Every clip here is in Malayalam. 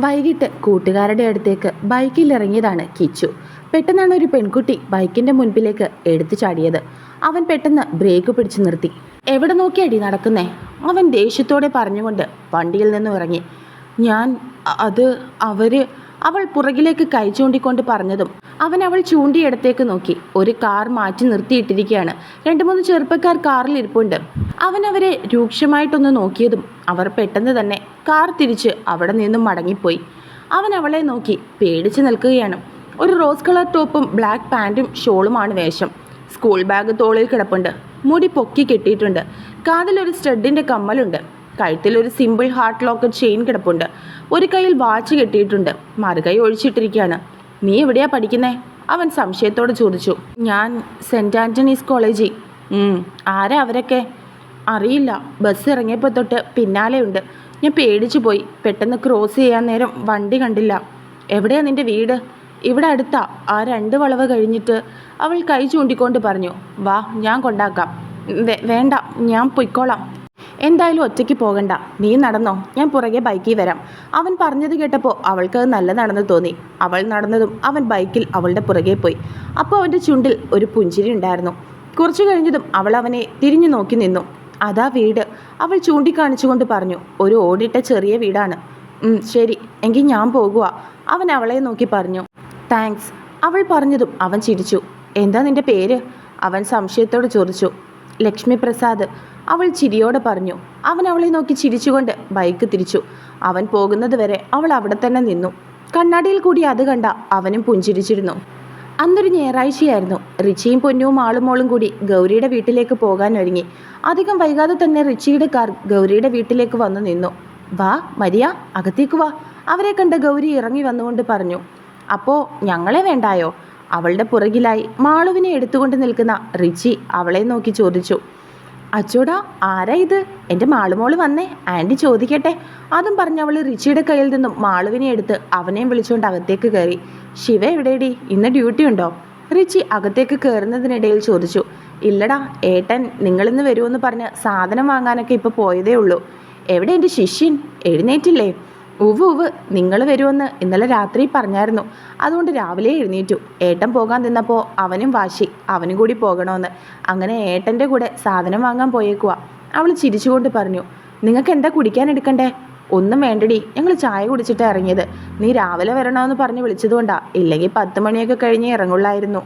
വൈകിട്ട് കൂട്ടുകാരുടെ അടുത്തേക്ക് ബൈക്കിൽ ഇറങ്ങിയതാണ് കിച്ചു. പെട്ടെന്നാണ് ഒരു പെൺകുട്ടി ബൈക്കിന്റെ മുൻപിലേക്ക് എടുത്തു ചാടിയത്. അവൻ പെട്ടെന്ന് ബ്രേക്ക് പിടിച്ചു നിർത്തി. എവിടെ നോക്കിയടി നടക്കുന്നേ? അവൻ ദേഷ്യത്തോടെ പറഞ്ഞുകൊണ്ട് വണ്ടിയിൽ നിന്നും ഇറങ്ങി. ഞാൻ അത് അവൾ പുറകിലേക്ക് കൈ ചൂണ്ടിക്കൊണ്ട് പറഞ്ഞതും അവൾ ചൂണ്ടിയിടത്തേക്ക് നോക്കി. ഒരു കാർ മാറ്റി നിർത്തിയിട്ടിരിക്കുകയാണ്. 2-3 ചെറുപ്പക്കാർ കാറിൽ ഇരിപ്പുണ്ട്. അവരെ രൂക്ഷമായിട്ടൊന്ന് നോക്കിയതും അവർ പെട്ടെന്ന് തന്നെ കാർ തിരിച്ച് അവിടെ നിന്നും മടങ്ങിപ്പോയി. അവളെ നോക്കി പേടിച്ച് നിൽക്കുകയാണ്. ഒരു റോസ് കളർ ടോപ്പും ബ്ലാക്ക് പാൻറ്റും ഷോളുമാണ് വേഷം. സ്കൂൾ ബാഗ് തോളിൽ കിടപ്പുണ്ട്. മുടി പൊക്കി കെട്ടിയിട്ടുണ്ട്. കാതിലൊരു സ്റ്റഡിൻ്റെ കമ്മലുണ്ട്. കഴുത്തിലൊരു സിമ്പിൾ ഹാർട്ട് ലോക്കറ്റ് ചെയിൻ കിടപ്പുണ്ട്. ഒരു കയ്യിൽ വാച്ച് കെട്ടിയിട്ടുണ്ട്. മറുകൈ ഒഴിച്ചിട്ടിരിക്കുകയാണ്. നീ എവിടെയാ പഠിക്കുന്നേ? അവൻ സംശയത്തോടെ ചോദിച്ചു. ഞാൻ സെൻറ്റ് ആൻ്റണീസ് കോളേജിൽ. ആരാ അവരൊക്കെ? അറിയില്ല. ബസ് ഇറങ്ങിയപ്പോൾ തൊട്ട് പിന്നാലെയുണ്ട്. ഞാൻ പേടിച്ചു പോയി. പെട്ടെന്ന് ക്രോസ് ചെയ്യാൻ നേരം വണ്ടി കണ്ടില്ല. എവിടെയാ നിൻ്റെ വീട്? ഇവിടെ അടുത്താ. ആ 2 വളവ് കഴിഞ്ഞിട്ട്. അവൾ കൈ ചൂണ്ടിക്കൊണ്ട് പറഞ്ഞു. വാ, ഞാൻ കൊണ്ടാക്കാം. വേണ്ട, ഞാൻ പൊയ്ക്കോളാം. എന്തായാലും ഒറ്റയ്ക്ക് പോകണ്ട, നീ നടന്നോ, ഞാൻ പുറകെ ബൈക്കിൽ വരാം. അവൻ പറഞ്ഞത് കേട്ടപ്പോൾ അവൾക്കത് നല്ലതാണെന്ന് തോന്നി. അവൾ നടന്നതും അവൻ ബൈക്കിൽ അവളുടെ പുറകെ പോയി. അപ്പോൾ അവൻ്റെ ചുണ്ടിൽ ഒരു പുഞ്ചിരി ഉണ്ടായിരുന്നു. കുറച്ചു കഴിഞ്ഞതും അവൾ അവനെ തിരിഞ്ഞു നോക്കി നിന്നു. അതാ വീട്, അവൾ ചൂണ്ടിക്കാണിച്ചുകൊണ്ട് പറഞ്ഞു. ഒരു ഓടിട്ട ചെറിയ വീടാണ്. ശരി, എങ്കിൽ ഞാൻ പോകുക, അവൻ അവളെ നോക്കി പറഞ്ഞു. താങ്ക്സ്. അവൾ പറഞ്ഞതും അവൻ ചിരിച്ചു. എന്താ നിൻ്റെ പേര്? അവൻ സംശയത്തോടെ ചോദിച്ചു. ലക്ഷ്മി പ്രസാദ്, അവൾ ചിരിയോടെ പറഞ്ഞു. അവൻ അവളെ നോക്കി ചിരിച്ചുകൊണ്ട് ബൈക്ക് തിരിച്ചു. അവൻ പോകുന്നത് വരെ അവൾ അവിടെ തന്നെ നിന്നു. കണ്ണാടിയിൽ കൂടി അത് കണ്ട അവനും പുഞ്ചിരിച്ചിരുന്നു. അന്നൊരു ഞായറാഴ്ചയായിരുന്നു. റിച്ചിയും പൊന്നുവും ആളുമോളും കൂടി ഗൗരിയുടെ വീട്ടിലേക്ക് പോകാൻ ഒരുങ്ങി. അധികം വൈകാതെ തന്നെ റിച്ചിയുടെ കാർ ഗൗരിയുടെ വീട്ടിലേക്ക് വന്നു നിന്നു. വാ മരിയ, അകത്തേക്ക് വാ, അവരെ കണ്ട ഗൗരി ഇറങ്ങി വന്നുകൊണ്ട് പറഞ്ഞു. അപ്പോൾ ഞങ്ങളെ വേണ്ടായോ? അവളുടെ പുറകിലായി മാളുവിനെ എടുത്തുകൊണ്ട് നിൽക്കുന്ന റിച്ചി അവളെ നോക്കി ചോദിച്ചു. അച്ചോടാ, ആരാ ഇത്? എൻ്റെ മാളുമോള് വന്നേ, ആൻറ്റി ചോദിക്കട്ടെ. അതും പറഞ്ഞവൾ റിച്ചിയുടെ കയ്യിൽ നിന്നും മാളുവിനെ എടുത്ത് അവനെയും വിളിച്ചുകൊണ്ട് അകത്തേക്ക് കയറി. ശിവ എവിടെയടി? ഇന്ന് ഡ്യൂട്ടി ഉണ്ടോ? റിച്ചി അകത്തേക്ക് കയറുന്നതിനിടയിൽ ചോദിച്ചു. ഇല്ലടാ, ഏട്ടൻ നിങ്ങളിന്ന് വരുമെന്ന് പറഞ്ഞ് സാധനം വാങ്ങാനൊക്കെ ഇപ്പോൾ പോയതേ ഉള്ളൂ. എവിടെ എൻ്റെ ശിഷ്യൻ? എഴുന്നേറ്റില്ലേ? ഉവ്, നിങ്ങൾ വരുമെന്ന് ഇന്നലെ രാത്രി പറഞ്ഞായിരുന്നു. അതുകൊണ്ട് രാവിലെ എഴുന്നേറ്റു. ഏട്ടൻ പോകാൻ നിന്നപ്പോൾ അവനും വാശി, അവനും കൂടി പോകണമെന്ന്. അങ്ങനെ ഏട്ടൻ്റെ കൂടെ സാധനം വാങ്ങാൻ പോയേക്കുവാ. അവൾ ചിരിച്ചുകൊണ്ട് പറഞ്ഞു. നിങ്ങൾക്ക് എന്താ കുടിക്കാൻ എടുക്കണ്ടേ? ഒന്നും വേണ്ടടി, ഞങ്ങൾ ചായ കുടിച്ചിട്ട് ഇറങ്ങിയത്. നീ രാവിലെ വരണമെന്ന് പറഞ്ഞ് വിളിച്ചതുകൊണ്ടാ, ഇല്ലെങ്കിൽ 10 മണിയൊക്കെ കഴിഞ്ഞ് ഇറങ്ങുള്ളായിരുന്നു.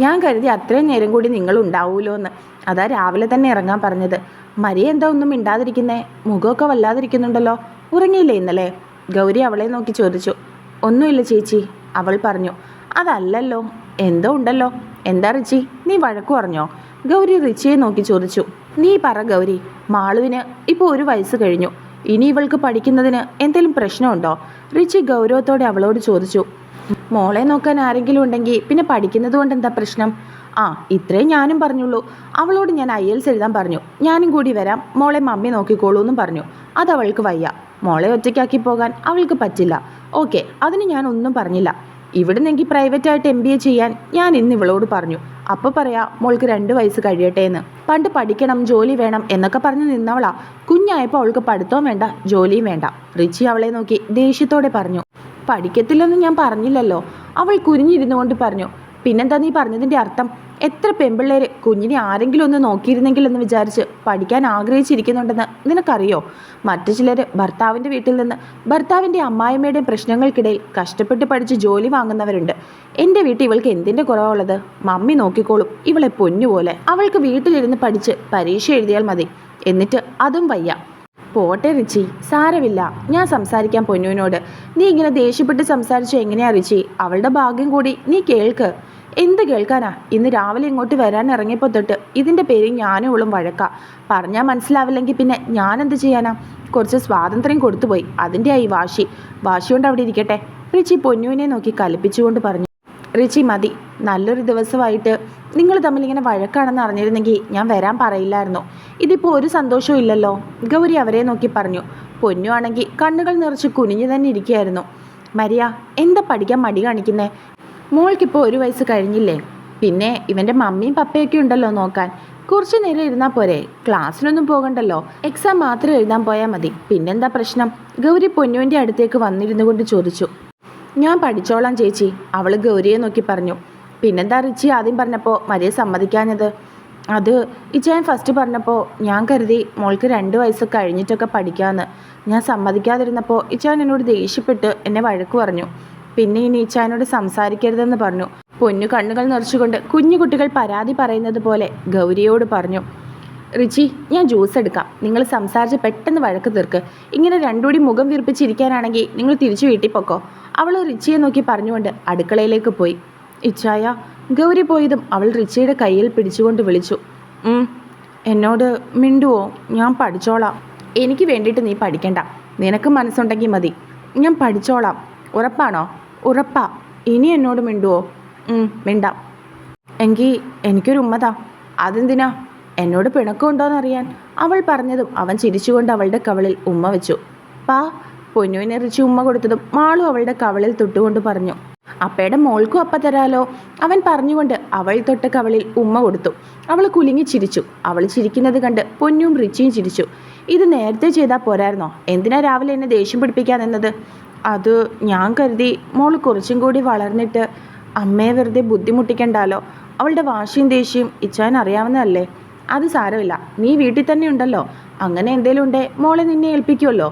ഞാൻ കരുതി അത്രയും നേരം കൂടി നിങ്ങൾ ഉണ്ടാവുമല്ലോ എന്ന്. അതാ രാവിലെ തന്നെ ഇറങ്ങാൻ പറഞ്ഞത്. മരിയ എന്താ ഒന്നും മിണ്ടാതിരിക്കുന്നേ? മുഖമൊക്കെ വല്ലാതിരിക്കുന്നുണ്ടല്ലോ. ഉറങ്ങിയില്ലേ ഇന്നലെ? ഗൗരി അവളെ നോക്കി ചോദിച്ചു. ഒന്നുമില്ല ചേച്ചി, അവൾ പറഞ്ഞു. അതല്ലല്ലോ, എന്തോ ഉണ്ടല്ലോ. എന്താ റിച്ചി, നീ വഴക്കു പറഞ്ഞോ? ഗൗരി റിച്ചിയെ നോക്കി ചോദിച്ചു. നീ പറ ഗൗരി, മാളുവിന് ഇപ്പോൾ 1 വയസ്സ് കഴിഞ്ഞു. ഇനി ഇവൾക്ക് പഠിക്കുന്നതിന് എന്തെങ്കിലും പ്രശ്നമുണ്ടോ? റിച്ചി ഗൗരവത്തോടെ അവളോട് ചോദിച്ചു. മോളെ നോക്കാൻ ആരെങ്കിലും ഉണ്ടെങ്കിൽ പിന്നെ പഠിക്കുന്നത് കൊണ്ട് എന്താ പ്രശ്നം? ഇത്രേ ഞാനും പറഞ്ഞുള്ളൂ. അവളോട് ഞാൻ IELTS എഴുതാൻ പറഞ്ഞു. ഞാനും കൂടി വരാം, മോളെ മമ്മി നോക്കിക്കോളൂ എന്നും പറഞ്ഞു. അതവൾക്ക് വയ്യ. മോളെ ഒറ്റയ്ക്കാക്കി പോകാൻ അവൾക്ക് പറ്റില്ല. ഓക്കെ, അതിന് ഞാൻ ഒന്നും പറഞ്ഞില്ല. ഇവിടുന്നെങ്കിൽ പ്രൈവറ്റായിട്ട് MBA ചെയ്യാൻ ഞാൻ ഇന്ന് ഇവളോട് പറഞ്ഞു. അപ്പോൾ പറയാ മോൾക്ക് 2 വയസ്സ് കഴിയട്ടെ എന്ന്. പണ്ട് പഠിക്കണം, ജോലി വേണം എന്നൊക്കെ പറഞ്ഞ് നിന്നവളാ. കുഞ്ഞായപ്പോൾ അവൾക്ക് പഠിത്തവും വേണ്ട, ജോലിയും വേണ്ട. റിച്ചി അവളെ നോക്കി ദേഷ്യത്തോടെ പറഞ്ഞു. പഠിക്കത്തില്ലെന്ന് ഞാൻ പറഞ്ഞില്ലല്ലോ, അവൾ കുനിഞ്ഞിരുന്നു കൊണ്ട് പറഞ്ഞു. പിന്നെന്താ നീ പറഞ്ഞതിൻ്റെ അർത്ഥം? എത്ര പെൺപിള്ളേർ കുഞ്ഞിനെ ആരെങ്കിലും ഒന്ന് നോക്കിയിരുന്നെങ്കിൽ എന്ന് വിചാരിച്ച് പഠിക്കാൻ ആഗ്രഹിച്ചിരിക്കുന്നുണ്ടെന്ന് നിനക്കറിയോ? മറ്റു ചിലർ ഭർത്താവിൻ്റെ വീട്ടിൽ നിന്ന് ഭർത്താവിൻ്റെ അമ്മായിമ്മയുടെയും പ്രശ്നങ്ങൾക്കിടയിൽ കഷ്ടപ്പെട്ട് പഠിച്ച് ജോലി വാങ്ങുന്നവരുണ്ട്. എൻ്റെ വീട്ടിൽ ഇവൾക്ക് എന്തിൻ്റെ കുറവുള്ളത്? മമ്മി നോക്കിക്കോളും ഇവളെ പൊന്നുപോലെ. അവൾക്ക് വീട്ടിലിരുന്ന് പഠിച്ച് പരീക്ഷ എഴുതിയാൽ മതി. എന്നിട്ട് അതും വയ്യ. പോട്ടെ റിച്ചി, സാരമില്ല, ഞാൻ സംസാരിക്കാം പൊന്നുവിനോട്. നീ ഇങ്ങനെ ദേഷ്യപ്പെട്ട് സംസാരിച്ചു എങ്ങനെയാ റിച്ചി? അവളുടെ ഭാഗ്യം കൂടി നീ കേൾക്ക്. എന്ത് കേൾക്കാനാ? ഇന്ന് രാവിലെ ഇങ്ങോട്ട് വരാൻ ഇറങ്ങിയപ്പോൾ തൊട്ട് ഇതിൻ്റെ പേര് ഞാനും ഇവളും വഴക്കാം. പറഞ്ഞാൽ മനസ്സിലാവില്ലെങ്കിൽ പിന്നെ ഞാനെന്ത് ചെയ്യാനാ? കുറച്ച് സ്വാതന്ത്ര്യം കൊടുത്തുപോയി, അതിൻ്റെ ആയി വാശി കൊണ്ട് അവിടെ ഇരിക്കട്ടെ. റിച്ചി പൊന്നുവിനെ നോക്കി കലിപ്പിച്ചുകൊണ്ട് പറഞ്ഞു. റിച്ചി മതി, നല്ലൊരു ദിവസമായിട്ട് നിങ്ങൾ തമ്മിലിങ്ങനെ വഴക്കാണെന്ന് അറിഞ്ഞിരുന്നെങ്കിൽ ഞാൻ വരാൻ പറയില്ലായിരുന്നു. ഇതിപ്പോൾ ഒരു സന്തോഷവും ഇല്ലല്ലോ. ഗൗരി അവരെ നോക്കി പറഞ്ഞു. പൊന്നു ആണെങ്കിൽ കണ്ണുകൾ നിറച്ച് കുനിഞ്ഞു തന്നെ ഇരിക്കുകയായിരുന്നു. മരിയ, എന്താ പഠിക്കാൻ മടി കാണിക്കുന്നേ? മോൾക്കിപ്പോൾ 1 വയസ്സ് കഴിഞ്ഞില്ലേ? പിന്നെ ഇവൻ്റെ മമ്മിയും പപ്പയൊക്കെ ഉണ്ടല്ലോ നോക്കാൻ. കുറച്ചു നേരം ഇരുന്നാൽ പോരെ, ക്ലാസ്സിലൊന്നും പോകണ്ടല്ലോ, എക്സാം മാത്രം എഴുതാൻ പോയാൽ മതി. പിന്നെന്താ പ്രശ്നം? ഗൗരി പൊന്നുവിൻ്റെ അടുത്തേക്ക് വന്നിരുന്നു കൊണ്ട് ചോദിച്ചു. ഞാൻ പഠിച്ചോളാം ചേച്ചി, അവൾ ഗൗരിയെ നോക്കി പറഞ്ഞു. പിന്നെന്താ റിച്ചി ആദ്യം പറഞ്ഞപ്പോൾ മരിയെ സമ്മതിക്കാഞ്ഞത്? അത് ഇച്ചായൻ ഫസ്റ്റ് പറഞ്ഞപ്പോൾ ഞാൻ കരുതി മോൾക്ക് 2 വയസ്സ് കഴിഞ്ഞിട്ടൊക്കെ പഠിക്കാമെന്ന്. ഞാൻ സമ്മതിക്കാതിരുന്നപ്പോൾ ഇച്ചായൻ എന്നോട് ദേഷ്യപ്പെട്ട് എന്നെ വഴക്ക് പറഞ്ഞു. പിന്നെ ഇനി ഇച്ചായനോട് സംസാരിക്കരുതെന്ന് പറഞ്ഞു. പൊന്നു കണ്ണുകൾ നിറച്ചുകൊണ്ട് കുഞ്ഞു കുട്ടികൾ പരാതി പറയുന്നത് പോലെ ഗൗരിയോട് പറഞ്ഞു. റിച്ചി, ഞാൻ ജ്യൂസ് എടുക്കാം, നിങ്ങൾ സംസാരിച്ച് പെട്ടെന്ന് വഴക്ക് തീർക്ക്. ഇങ്ങനെ രണ്ടുകൂടി മുഖം വീർപ്പിച്ചിരിക്കാനാണെങ്കിൽ നിങ്ങൾ തിരിച്ചു വീട്ടിൽ പൊക്കോ. അവൾ റിച്ചിയെ നോക്കി പറഞ്ഞുകൊണ്ട് അടുക്കളയിലേക്ക് പോയി. ഇച്ചായ, ഗൗരി പോയതും അവൾ റിച്ചിയുടെ കയ്യിൽ പിടിച്ചുകൊണ്ട് വിളിച്ചു. എന്നോട് മിണ്ടുവോ? ഞാൻ പഠിച്ചോളാം. എനിക്ക് വേണ്ടിയിട്ട് നീ പഠിക്കണ്ട, നിനക്ക് മനസ്സുണ്ടെങ്കിൽ മതി. ഞാൻ പഠിച്ചോളാം. ഉറപ്പാണോ? ഉറപ്പാ. ഇനി എന്നോട് മിണ്ടുവോ? മിണ്ടാം. എങ്കിൽ എനിക്കൊരു ഉമ്മതാ. അതെന്തിനാ? എന്നോട് പിണക്കമുണ്ടോയെന്നറിയാൻ. അവൾ പറഞ്ഞതും അവൻ ചിരിച്ചുകൊണ്ട് അവളുടെ കവളിൽ ഉമ്മ വെച്ചു. പാ. പൊന്നുവിനെ റിച്ചി ഉമ്മ കൊടുത്തതും മാളു അവളുടെ കവളിൽ തൊട്ടുകൊണ്ട് പറഞ്ഞു. അപ്പയുടെ മോൾക്കും അപ്പ തരാലോ. അവൻ പറഞ്ഞുകൊണ്ട് അവൾ തൊട്ട കവളിൽ ഉമ്മ കൊടുത്തു. അവൾ കുലുങ്ങി ചിരിച്ചു. അവൾ ചിരിക്കുന്നത് കണ്ട് പൊന്നും റിച്ചിയും ചിരിച്ചു. ഇത് നേരത്തെ ചെയ്താൽ പോരായിരുന്നോ? എന്തിനാ രാവിലെ എന്നെ ദേഷ്യം പിടിപ്പിക്കാൻ എന്നത്? അത് ഞാൻ കരുതി മോൾ കുറച്ചും കൂടി വളർന്നിട്ട് അമ്മയെ വെറുതെ ബുദ്ധിമുട്ടിക്കണ്ടല്ലോ. അവളുടെ വാശിയും ദേഷ്യവും ഇച്ചാൻ അറിയാവുന്നതല്ലേ. അത് സാരമില്ല, നീ വീട്ടിൽ തന്നെ ഉണ്ടല്ലോ. അങ്ങനെ എന്തേലും ഉണ്ടേ മോളെ നിന്നെ ഏൽപ്പിക്കുമല്ലോ.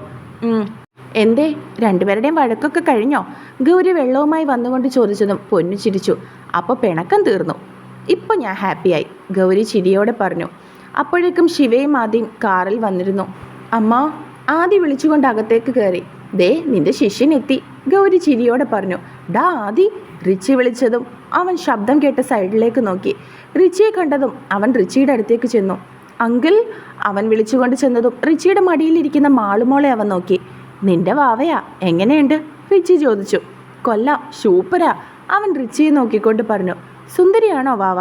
എന്തേ, രണ്ടുപേരുടെയും വഴക്കൊക്കെ കഴിഞ്ഞോ? ഗൗരി വെള്ളവുമായി വന്നുകൊണ്ട് ചോദിച്ചതും പൊന്നു ചിരിച്ചു. അപ്പോൾ പിണക്കം തീർന്നു. ഇപ്പോൾ ഞാൻ ഹാപ്പിയായി, ഗൗരി ചിരിയോടെ പറഞ്ഞു. അപ്പോഴേക്കും ശിവയും ആദിയും കാറിൽ വന്നിരുന്നു. അമ്മ, ആദി വിളിച്ചുകൊണ്ട് അകത്തേക്ക് കയറി. ദേ നിന്റെ ശിഷ്യനെത്തി, ഗൗരി ചിരിയോടെ പറഞ്ഞു. ഡാ ആദി. റിച്ചി വിളിച്ചതും അവൻ ശബ്ദം കേട്ട സൈഡിലേക്ക് നോക്കി. റിച്ചിയെ കണ്ടതും അവൻ റിച്ചിയുടെ അടുത്തേക്ക് ചെന്നു. അങ്കിൾ. അവൻ വിളിച്ചുകൊണ്ട് ചെന്നതും റിച്ചിയുടെ മടിയിലിരിക്കുന്ന മാളുമോളെ അവൻ നോക്കി. നിന്റെ വാവയാ, എങ്ങനെയുണ്ട്? റിച്ചി ചോദിച്ചു. കൊല്ലാം, സൂപ്പറാ, അവൻ റിച്ചിയെ നോക്കിക്കൊണ്ട് പറഞ്ഞു. സുന്ദരിയാണോ വാവ?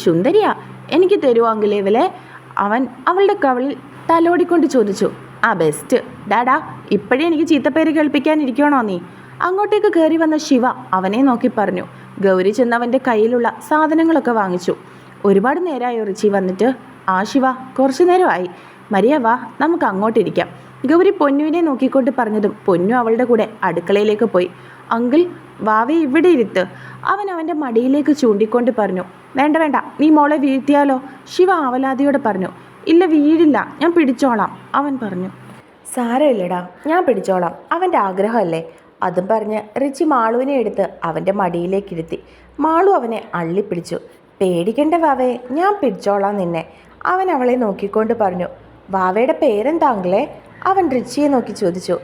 സുന്ദരിയാ. എനിക്ക് തരുമോ അങ്കിളേ ഇവലെ? അവൻ അവളുടെ കവളിൽ തലോടിക്കൊണ്ട് ചോദിച്ചു. ആ ബെസ്റ്റ്. ഡാഡാ, ഇപ്പോഴേ എനിക്ക് ചീത്തപ്പേര് കേൾപ്പിക്കാനിരിക്കണോ നീ? അങ്ങോട്ടേക്ക് കയറി വന്ന ശിവ അവനെ നോക്കി പറഞ്ഞു. ഗൗരി ചെന്നവൻ്റെ കയ്യിലുള്ള സാധനങ്ങളൊക്കെ വാങ്ങിച്ചു. ഒരുപാട് നേരമായോ റിച്ചി വന്നിട്ട്? ആ ശിവ, കുറച്ചു നേരമായി. മരിയ വാ, നമുക്ക് അങ്ങോട്ടിരിക്കാം. ഗൗരി പൊന്നുവിനെ നോക്കിക്കൊണ്ട് പറഞ്ഞതും പൊന്നു അവളുടെ കൂടെ അടുക്കളയിലേക്ക് പോയി. അങ്കിൾ, വാവയെ ഇവിടെ ഇരുത്ത്, അവൻ അവൻ്റെ മടിയിലേക്ക് ചൂണ്ടിക്കൊണ്ട് പറഞ്ഞു. വേണ്ട വേണ്ട, നീ മോളെ വീഴ്ത്തിയാലോ? ശിവ ആവലാതിയോടെ പറഞ്ഞു. ഇല്ല, വീഴില്ല, ഞാൻ പിടിച്ചോളാം, അവൻ പറഞ്ഞു. സാരമില്ലടാ, ഞാൻ പിടിച്ചോളാം, അവൻ്റെ ആഗ്രഹമല്ലേ. അതും പറഞ്ഞ് റിച്ചി മാളുവിനെ എടുത്ത് അവൻ്റെ മടിയിലേക്കിരുത്തി. മാളു അവനെ അള്ളിപ്പിടിച്ചു. പേടിക്കണ്ട വാവേ, ഞാൻ പിടിച്ചോളാം നിന്നെ, അവൻ അവളെ നോക്കിക്കൊണ്ട് പറഞ്ഞു. വാവയുടെ പേരെന്താങ്കിളേ? അവൻ റിച്ചിയെ നോക്കി ചോദിച്ചു.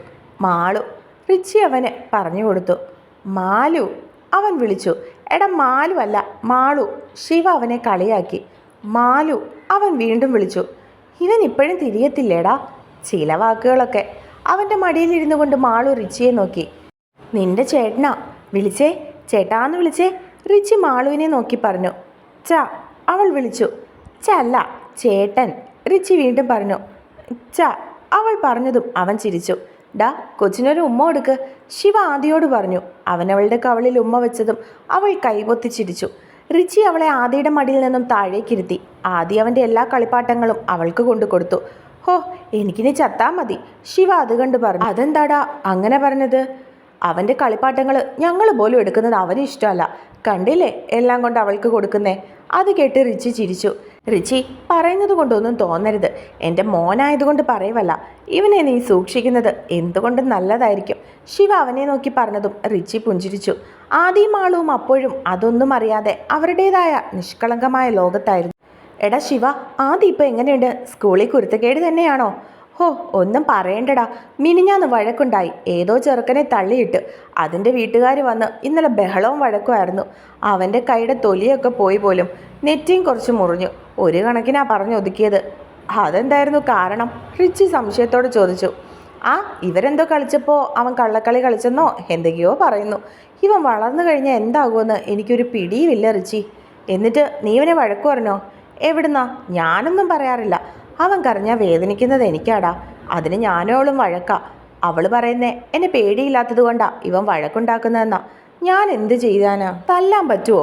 മാളു. റിച്ചി അവന് പറഞ്ഞു കൊടുത്തു. മാലു, അവൻ വിളിച്ചു. എടാ മാലു അല്ല, മാളു. ശിവ അവനെ കളിയാക്കി. മാലു, അവൻ വീണ്ടും വിളിച്ചു. ഇവൻ ഇപ്പോഴും തിരിയത്തില്ലേടാ. ചില വാക്കുകളൊക്കെ. അവൻ്റെ മടിയിലിരുന്നു കൊണ്ട് മാളു റിച്ചിയെ നോക്കി. നിന്റെ ചേട്ടനാ, വിളിച്ചേ, ചേട്ടാന്ന് വിളിച്ചേ. റിച്ചി മാളുവിനെ നോക്കി പറഞ്ഞു. ച, അവൾ വിളിച്ചു. ച അല്ല, ചേട്ടൻ, റിച്ചി വീണ്ടും പറഞ്ഞു. ച, അവൾ പറഞ്ഞതും അവൻ ചിരിച്ചു. ഡാ, കൊച്ചിനൊരു ഉമ്മ കൊടുക്ക്, ശിവ ആദിയോട് പറഞ്ഞു. അവനവളുടെ കവളിൽ ഉമ്മ വെച്ചതും അവൾ കൈപൊത്തി ചിരിച്ചു. റിച്ചി അവളെ ആദിയുടെ മടിയിൽ നിന്നും താഴേക്കിരുത്തി. ആദി അവൻ്റെ എല്ലാ കളിപ്പാട്ടങ്ങളും അവൾക്ക് കൊണ്ടു കൊടുത്തു. ഹോ, എനിക്കിനി ചത്താ മതി, ശിവ അത് കണ്ട് പറഞ്ഞു. അതെന്താടാ അങ്ങനെ പറഞ്ഞത്? അവൻ്റെ കളിപ്പാട്ടങ്ങൾ ഞങ്ങൾ പോലും എടുക്കുന്നത് അവന് ഇഷ്ടമല്ല. കണ്ടില്ലേ എല്ലാം കൊണ്ട് അവൾക്ക് കൊടുക്കുന്നേ. അത് കേട്ട് റിച്ചി ചിരിച്ചു. റിച്ചി, പറയുന്നത് കൊണ്ടൊന്നും തോന്നരുത്, എൻ്റെ മോനായതുകൊണ്ട് പറയുവല്ല. ഇവനെ നീ സൂക്ഷിക്കുന്നത് എന്തുകൊണ്ടും നല്ലതായിരിക്കും, ശിവ അവനെ നോക്കി പറഞ്ഞതും റിച്ചി പുഞ്ചിരിച്ചു. ആദിയും ആളും അപ്പോഴും അതൊന്നും അറിയാതെ അവരുടേതായ നിഷ്കളങ്കമായ ലോകത്തായിരുന്നു. എടാ ശിവ, ആദി ഇപ്പോൾ എങ്ങനെയുണ്ട്? സ്കൂളിൽ കുരുത്തക്കേട് തന്നെയാണോ? ഹോ, ഒന്നും പറയണ്ടടാ, മിനിഞ്ഞാന്ന് വഴക്കുണ്ടായി. ഏതോ ചെറുക്കനെ തള്ളിയിട്ട് അതിൻ്റെ വീട്ടുകാർ വന്ന് ഇന്നലെ ബഹളവും വഴക്കുമായിരുന്നു. അവൻ്റെ കൈയുടെ തൊലിയൊക്കെ പോയി പോലും, നെറ്റിയും കുറച്ച് മുറിഞ്ഞു. ഒരു കണക്കിനാ പറഞ്ഞൊതുക്കിയത്. അതെന്തായിരുന്നു കാരണം? റിച്ചി സംശയത്തോടെ ചോദിച്ചു. ആ, ഇവരെന്തോ കളിച്ചപ്പോൾ അവൻ കള്ളക്കളി കളിച്ചെന്നോ എന്തൊക്കെയോ പറയുന്നു. ഇവൻ വളർന്നു കഴിഞ്ഞാൽ എന്താകുമെന്ന് എനിക്കൊരു പിടിയുമില്ല റിച്ചി. എന്നിട്ട് നീ ഇവനെ വഴക്കു പറഞ്ഞോ? എവിടുന്നാ? ഞാനൊന്നും പറയാറില്ല. അവൻ കരഞ്ഞാൽ വേദനിക്കുന്നത് എനിക്കാടാ. അതിന് ഞാനോളും വഴക്കാ. അവൾ പറയുന്നേ എന്നെ പേടിയില്ലാത്തത് കൊണ്ടാ ഇവൻ വഴക്കുണ്ടാക്കുന്നതെന്നാ. ഞാൻ എന്ത് ചെയ്യാനാ? തല്ലാൻ പറ്റുമോ?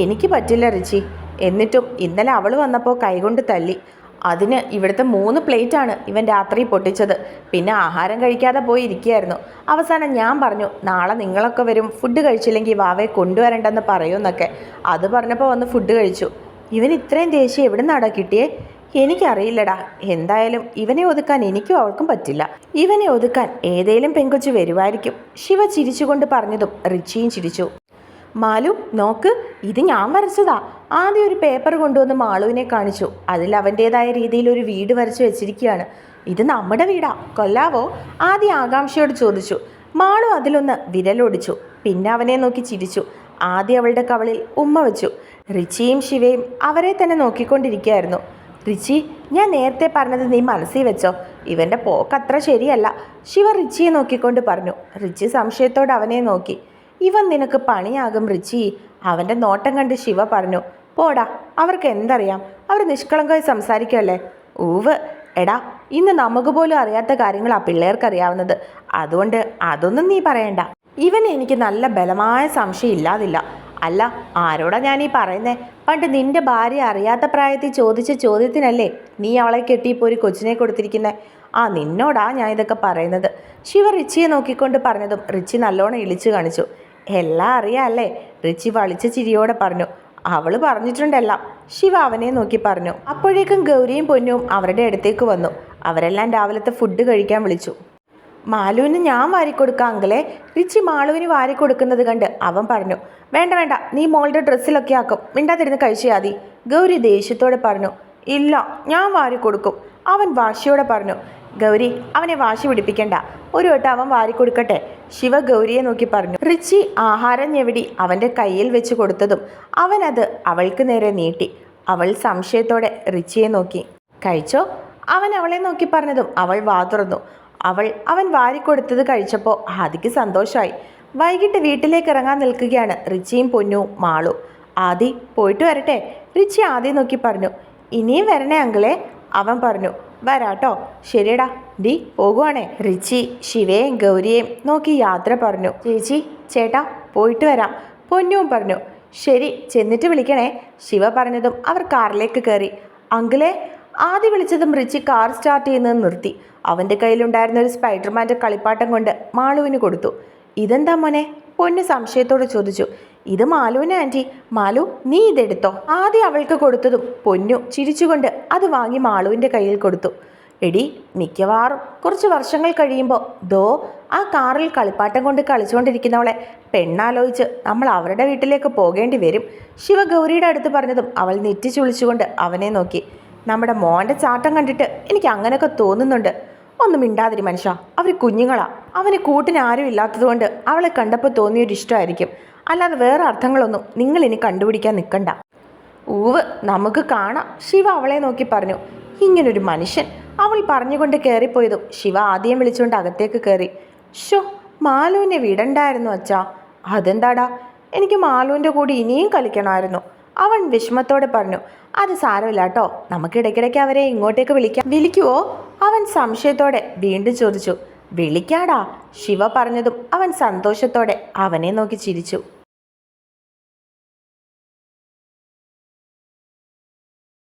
എനിക്ക് പറ്റില്ല റിച്ചി. എന്നിട്ടും ഇന്നലെ അവൾ വന്നപ്പോൾ കൈകൊണ്ട് തല്ലി. അതിന് ഇവിടുത്തെ 3 പ്ലേറ്റാണ് ഇവൻ രാത്രി പൊട്ടിച്ചത്. പിന്നെ ആഹാരം കഴിക്കാതെ പോയി ഇരിക്കുകയായിരുന്നു. അവസാനം ഞാൻ പറഞ്ഞു, നാളെ നിങ്ങളൊക്കെ വരും, ഫുഡ് കഴിച്ചില്ലെങ്കിൽ വാവയെ കൊണ്ടുവരണ്ടെന്ന് പറയുമെന്നൊക്കെ. അത് പറഞ്ഞപ്പോൾ വന്ന് ഫുഡ് കഴിച്ചു. ഇവൻ ഇത്രയും ദേഷ്യം എവിടെ നിന്നാടാ കിട്ടിയേ? എനിക്കറിയില്ലടാ. എന്തായാലും ഇവനെ ഒതുക്കാൻ എനിക്കും അവൾക്കും പറ്റില്ല. ഇവനെ ഒതുക്കാൻ ഏതേലും പെങ്കൊച്ചു വരുമായിരിക്കും. ശിവ ചിരിച്ചുകൊണ്ട് പറഞ്ഞതും റിച്ചിയും ചിരിച്ചു. മാലു നോക്ക്, ഇത് ഞാൻ വരച്ചതാ. ആദ്യം ഒരു പേപ്പർ കൊണ്ടുവന്ന് മാളുവിനെ കാണിച്ചു. അതിൽ അവൻ്റേതായ രീതിയിൽ ഒരു വീട് വരച്ച് വെച്ചിരിക്കുകയാണ്. ഇത് നമ്മുടെ വീടാ, കൊല്ലാവോ? ആദ്യം ആകാംക്ഷയോട് ചോദിച്ചു. മാളു അതിലൊന്ന് വിരലൊടിച്ചു. പിന്നെ അവനെ നോക്കി ചിരിച്ചു. ആദ്യം അവളുടെ കവളിൽ ഉമ്മ വെച്ചു. റിച്ചിയും ശിവയും അവരെ തന്നെ നോക്കിക്കൊണ്ടിരിക്കുകയായിരുന്നു. റിച്ചി, ഞാൻ നേരത്തെ പറഞ്ഞത് നീ മനസ്സിൽ വെച്ചോ? ഇവൻ്റെ പോക്കത്ര ശരിയല്ല, ശിവ റിച്ചിയെ നോക്കിക്കൊണ്ട് പറഞ്ഞു. റിച്ചി സംശയത്തോടെ അവനെ നോക്കി. ഇവൻ നിനക്ക് പണിയാകും റിച്ചി. അവൻ്റെ നോട്ടം കണ്ട് ശിവ പറഞ്ഞു. പോടാ, അവർക്ക് എന്തറിയാം? അവർ നിഷ്കളങ്കമായി സംസാരിക്കുമല്ലേ. ഊവ് എടാ, ഇന്ന് നമുക്ക് പോലും അറിയാത്ത കാര്യങ്ങൾ ആ പിള്ളേർക്കറിയാവുന്നത്. അതുകൊണ്ട് അതൊന്നും നീ പറയണ്ട. ഇവൻ എനിക്ക് നല്ല ബലമായ സംശയം ഇല്ലാതില്ല. അല്ല, ആരോടാ ഞാനീ പറയുന്നേ? പണ്ട് നിന്റെ ഭാര്യ അറിയാത്ത പ്രായത്തിൽ ചോദിച്ച ചോദ്യത്തിനല്ലേ നീ അവളെ കെട്ടിയപ്പോൾ ഒരു കൊച്ചിനെ കൊടുത്തിരിക്കുന്നത്? ആ നിന്നോടാ ഞാൻ ഇതൊക്കെ പറയുന്നത്. ശിവ റിച്ചിയെ നോക്കിക്കൊണ്ട് പറഞ്ഞതും റിച്ചി നല്ലോണം ഇളിച്ചു കാണിച്ചു. എല്ലാം അറിയാമല്ലേ? റിച്ചി വളിച്ച ചിരിയോടെ പറഞ്ഞു. അവള് പറഞ്ഞിട്ടുണ്ടെല്ലാം, ശിവ അവനെ നോക്കി പറഞ്ഞു. അപ്പോഴേക്കും ഗൗരിയും പൊന്നും അവരുടെ അടുത്തേക്ക് വന്നു. അവരെല്ലാം രാവിലത്തെ ഫുഡ് കഴിക്കാൻ വിളിച്ചു. മാലുവിന് ഞാൻ വാരിക്കൊടുക്കാം അങ്കിളെ. റിച്ചി മാളുവിന് വാരിക്കൊടുക്കുന്നത് കണ്ട് അവൻ പറഞ്ഞു. വേണ്ട വേണ്ട, നീ മോളുടെ ഡ്രസ്സിലൊക്കെ ആക്കും, മിണ്ടാതിരുന്ന് കഴിച്ചാൽ മതി. ഗൗരി ദേഷ്യത്തോടെ പറഞ്ഞു. ഇല്ല, ഞാൻ വാരിക്കൊടുക്കും, അവൻ വാശിയോടെ പറഞ്ഞു. ഗൗരി, അവനെ വാശി പിടിപ്പിക്കണ്ട, ഒരു വട്ടം അവൻ വാരിക്കൊടുക്കട്ടെ, ശിവ ഗൗരിയെ നോക്കി പറഞ്ഞു. റിച്ചി ആഹാരം ഞെവിടി അവൻ്റെ കയ്യിൽ വെച്ച് കൊടുത്തതും അവനത് അവൾക്ക് നേരെ നീട്ടി. അവൾ സംശയത്തോടെ റിച്ചിയെ നോക്കി. കഴിച്ചോ? അവൻ അവളെ നോക്കി പറഞ്ഞതും അവൾ വാ തുറന്നു. അവൻ വാരിക്കൊടുത്തത് കഴിച്ചപ്പോൾ ആദിക്ക് സന്തോഷമായി. വൈകിട്ട് വീട്ടിലേക്ക് ഇറങ്ങാൻ നിൽക്കുകയാണ് റിച്ചിയും പൊന്നും മാളു. ആദി പോയിട്ട് വരട്ടെ, റിച്ചി ആദ്യം നോക്കി പറഞ്ഞു. ഇനിയും വരണേ അങ്കിളെ, അവൻ പറഞ്ഞു. വരാട്ടോ. ശരിയടാ, ഡി പോകുവാണേ. റിച്ചി ശിവയെയും ഗൗരിയെയും നോക്കി യാത്ര പറഞ്ഞു. ചേച്ചി ചേട്ടാ പോയിട്ട് വരാം, പൊന്നും പറഞ്ഞു. ശരി, ചെന്നിട്ട് വിളിക്കണേ, ശിവ പറഞ്ഞതും അവർ കാറിലേക്ക് കയറി. അങ്കിളെ, ആദ്യം വിളിച്ചതും റിച്ചി കാർ സ്റ്റാർട്ട് ചെയ്യുന്നത് നിർത്തി. അവൻ്റെ കയ്യിലുണ്ടായിരുന്ന ഒരു സ്പൈഡർമാൻ്റെ കളിപ്പാട്ടം കൊണ്ട് മാളുവിന് കൊടുത്തു. ഇതെന്താ മോനെ? പൊന്നു സംശയത്തോടെ ചോദിച്ചു. ഇത് മാലുവിന് ആൻറ്റി. മാലു, നീ ഇതെടുത്തോ. ആദ്യം അവൾക്ക് കൊടുത്തതും പൊന്നു ചിരിച്ചുകൊണ്ട് അത് വാങ്ങി മാളുവിൻ്റെ കയ്യിൽ കൊടുത്തു. എടി, മിക്കവാറും കുറച്ച് വർഷങ്ങൾ കഴിയുമ്പോൾ ദോ ആ കാറിൽ കളിപ്പാട്ടം കൊണ്ട് കളിച്ചുകൊണ്ടിരിക്കുന്നവളെ പെണ്ണാലോചിച്ച് നമ്മൾ അവരുടെ വീട്ടിലേക്ക് പോകേണ്ടി വരും, ശിവ ഗൗരിയുടെ അടുത്ത് പറഞ്ഞതും അവൾ നെറ്റിച്ചുളിച്ചുകൊണ്ട് അവനെ നോക്കി. നമ്മുടെ മോൻ്റെ ചാട്ടം കണ്ടിട്ട് എനിക്ക് അങ്ങനെയൊക്കെ തോന്നുന്നുണ്ട്. ഒന്നും മിണ്ടാതിരി മനുഷ്യ, അവർ കുഞ്ഞുങ്ങളാ. അവന് കൂട്ടിന് ആരും ഇല്ലാത്തതുകൊണ്ട് അവളെ കണ്ടപ്പോൾ തോന്നിയൊരു ഇഷ്ടമായിരിക്കും, അല്ലാതെ വേറെ അർത്ഥങ്ങളൊന്നും നിങ്ങളിനി കണ്ടുപിടിക്കാൻ നിൽക്കണ്ട. ഊവ്, നമുക്ക് കാണാം, ശിവ അവളെ നോക്കി പറഞ്ഞു. ഇങ്ങനൊരു മനുഷ്യൻ, അവൾ പറഞ്ഞുകൊണ്ട് കയറിപ്പോയതും ശിവ ആദ്യം വിളിച്ചുകൊണ്ട് അകത്തേക്ക് കയറി. ഷോ, മാലുവിനെ വിടണ്ടായിരുന്നു അച്ഛാ. അതെന്താടാ? എനിക്ക് മാലുവിൻ്റെ കൂടി ഇനിയും കളിക്കണമായിരുന്നു, അവൻ വിഷമത്തോടെ പറഞ്ഞു. അത് സാരമില്ല കേട്ടോ, നമുക്ക് ഇടയ്ക്കിടയ്ക്ക് അവരെ ഇങ്ങോട്ടേക്ക് വിളിക്കുവോ? അവൻ സംശയത്തോടെ വീണ്ടും ചോദിച്ചു. വിളിക്കാടാ, ശിവ പറഞ്ഞതും അവൻ സന്തോഷത്തോടെ അവനെ നോക്കി ചിരിച്ചു.